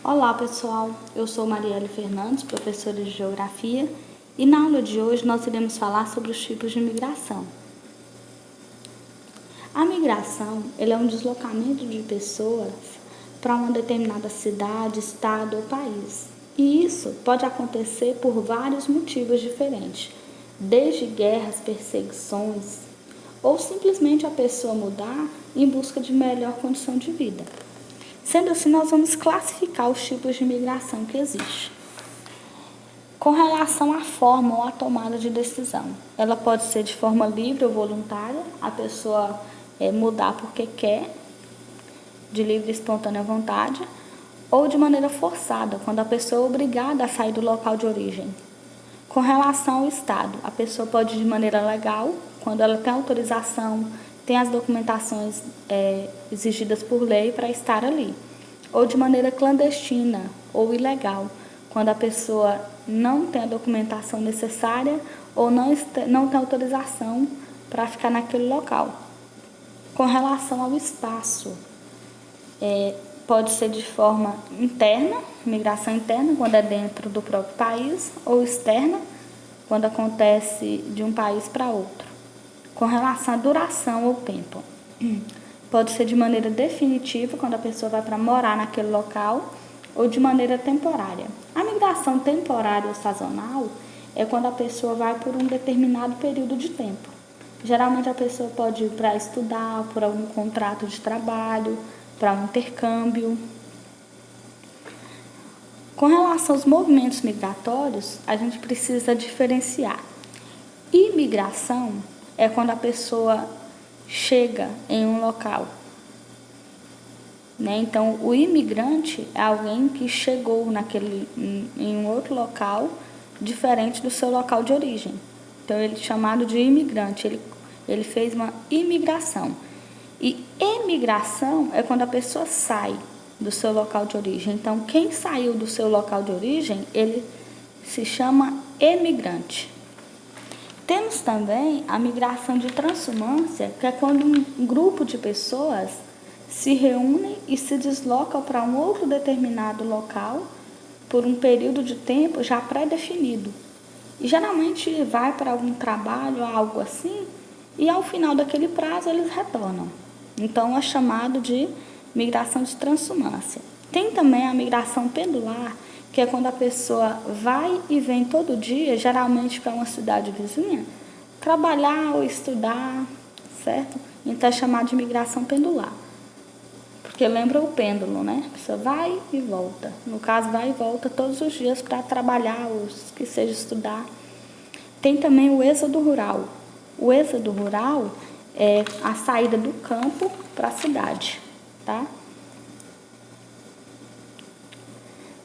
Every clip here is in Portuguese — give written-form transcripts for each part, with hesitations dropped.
Olá pessoal, eu sou Marielle Fernandes, professora de Geografia, e na aula de hoje nós iremos falar sobre os tipos de migração. A migração é um deslocamento de pessoas para uma determinada cidade, estado ou país. E isso pode acontecer por vários motivos diferentes, desde guerras, perseguições, ou simplesmente a pessoa mudar em busca de melhor condição de vida. Sendo assim, nós vamos classificar os tipos de migração que existem. Com relação à forma ou à tomada de decisão, ela pode ser de forma livre ou voluntária, a pessoa mudar porque quer, de livre e espontânea vontade, ou de maneira forçada, quando a pessoa é obrigada a sair do local de origem. Com relação ao Estado, a pessoa pode ir de maneira legal, quando ela tem autorização, tem as documentações exigidas por lei para estar ali. Ou de maneira clandestina ou ilegal, quando a pessoa não tem a documentação necessária ou não tem autorização para ficar naquele local. Com relação ao espaço, pode ser de forma interna, migração interna, quando é dentro do próprio país, ou externa, quando acontece de um país para outro. Com relação à duração ou tempo, pode ser de maneira definitiva, quando a pessoa vai para morar naquele local, ou de maneira temporária. A migração temporária ou sazonal é quando a pessoa vai por um determinado período de tempo. Geralmente a pessoa pode ir para estudar, por algum contrato de trabalho, para um intercâmbio. Com relação aos movimentos migratórios, a gente precisa diferenciar. Imigração é quando a pessoa chega em um local. Então, o imigrante é alguém que chegou em um outro local diferente do seu local de origem. Então, ele é chamado de imigrante, ele fez uma imigração. E emigração é quando a pessoa sai do seu local de origem. Então, quem saiu do seu local de origem, ele se chama emigrante. Temos também a migração de transumância, que é quando um grupo de pessoas se reúnem e se deslocam para um outro determinado local por um período de tempo já pré-definido. E geralmente vai para algum trabalho, algo assim, e ao final daquele prazo eles retornam. Então é chamado de migração de transumância. Tem também a migração pendular, que é quando a pessoa vai e vem todo dia, geralmente para uma cidade vizinha, trabalhar ou estudar, certo? Então é chamado de migração pendular. Porque lembra o pêndulo, né? A pessoa vai e volta. No caso, vai e volta todos os dias para trabalhar ou que seja estudar. Tem também o êxodo rural. O êxodo rural é a saída do campo para a cidade, tá?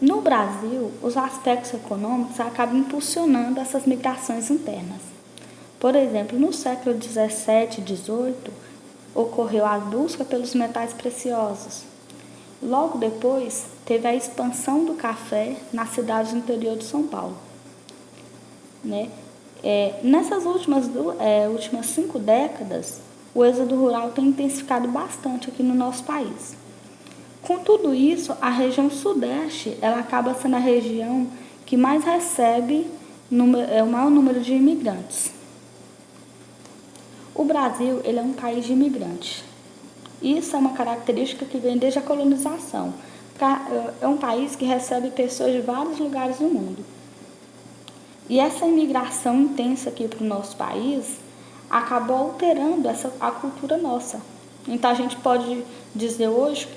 No Brasil, os aspectos econômicos acabam impulsionando essas migrações internas. Por exemplo, no século 17 e 18, ocorreu a busca pelos metais preciosos. Logo depois, teve a expansão do café nas cidades do interior de São Paulo. Nessas últimas 5 décadas, o êxodo rural tem intensificado bastante aqui no nosso país. Com tudo isso, a região sudeste ela acaba sendo a região que mais recebe o maior número de imigrantes. O Brasil ele é um país de imigrantes. Isso é uma característica que vem desde a colonização. É um país que recebe pessoas de vários lugares do mundo. E essa imigração intensa aqui para o nosso país acabou alterando a cultura nossa. Então a gente pode dizer hoje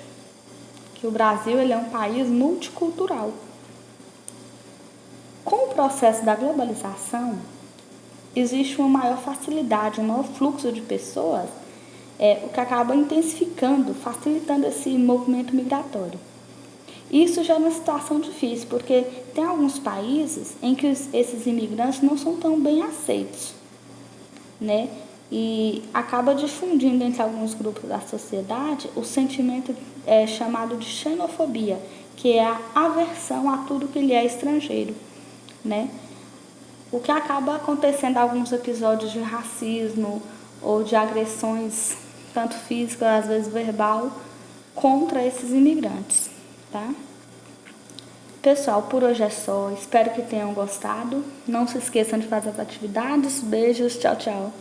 que o Brasil ele é um país multicultural. Com o processo da globalização, existe uma maior facilidade, um maior fluxo de pessoas, o que acaba intensificando, facilitando esse movimento migratório. Isso já é uma situação difícil, porque tem alguns países em que esses imigrantes não são tão bem aceitos, E acaba difundindo entre alguns grupos da sociedade o sentimento chamado de xenofobia, que é a aversão a tudo que lhe é estrangeiro, O que acaba acontecendo em alguns episódios de racismo ou de agressões, tanto física, às vezes verbal, contra esses imigrantes, tá? Pessoal, por hoje é só. Espero que tenham gostado. Não se esqueçam de fazer as atividades. Beijos, tchau, tchau.